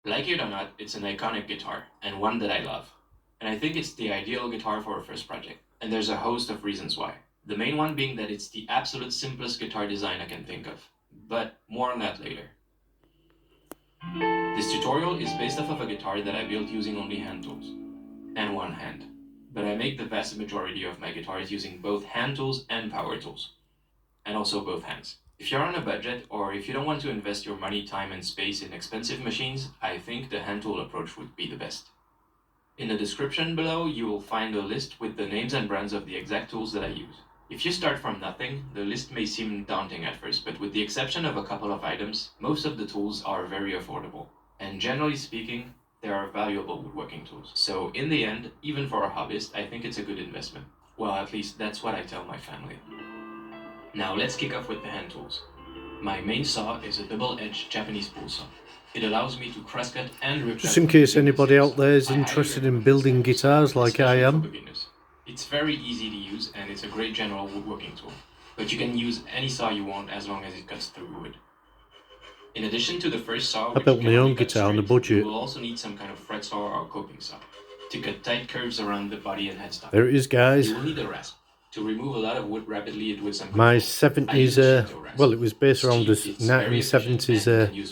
Like it or not, it's an iconic guitar, and one that I love. And I think it's the ideal guitar for a first project. And there's a host of reasons why. The main one being that it's the absolute simplest guitar design I can think of. But more on that later. This tutorial is based off of a guitar that I built using only hand tools and one hand. But I make the vast majority of my guitars using both hand tools and power tools, and also both hands. If you're on a budget or if you don't want to invest your money, time, and space in expensive machines, I think the hand tool approach would be the best. In the description below, you will find a list with the names and brands of the exact tools that I use. If you start from nothing, the list may seem daunting at first, but with the exception of a couple of items, most of the tools are very affordable. And generally speaking, they are valuable woodworking tools. So in the end, even for a hobbyist, I think it's a good investment. Well, at least that's what I tell my family. Now let's kick off with the hand tools. My main saw is a double-edged Japanese pull saw. It allows me to crosscut and rip. Just in case anybody out there is interested in building guitars like I am. It's very easy to use and it's a great general woodworking tool. But you can use any saw you want as long as it cuts through wood. In addition to the first saw, I built my own guitar on a budget. You will also need some kind of fret saw or coping saw to cut tight curves around the body and headstock. There it is, guys. You will need a rasp to remove a lot of wood rapidly with some. My 70s, well, it was based around the 1970s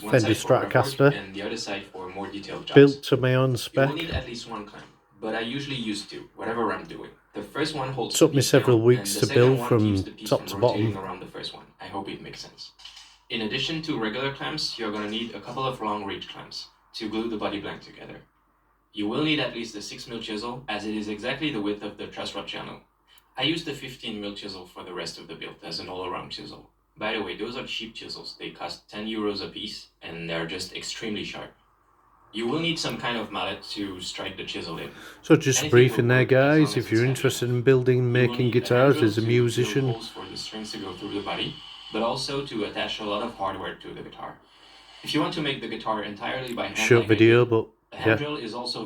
Fender Stratocaster. And the other side for more detailed jobs. Built to my own spec. You will need at least one clamp, but I usually use two, whatever I'm doing. The first one holds. It took me several weeks to build from top to bottom. Around the first one. I hope it makes sense. In addition to regular clamps, you're gonna need a couple of long reach clamps to glue the body blank together. You will need at least a 6mm chisel, as it is exactly the width of the truss rod channel. I used the 15mm chisel for the rest of the build as an all-around chisel. By the way, those are cheap chisels. They cost 10 euros a piece, and they're just extremely sharp. You will need some kind of mallet to strike the chisel in. So just a briefing there, guys. If you're interested in building, making guitars as a musician. For the strings to go through the body, but also to attach a lot of hardware to the guitar. If you want to make the guitar entirely by hand, short video, but the hand drill is also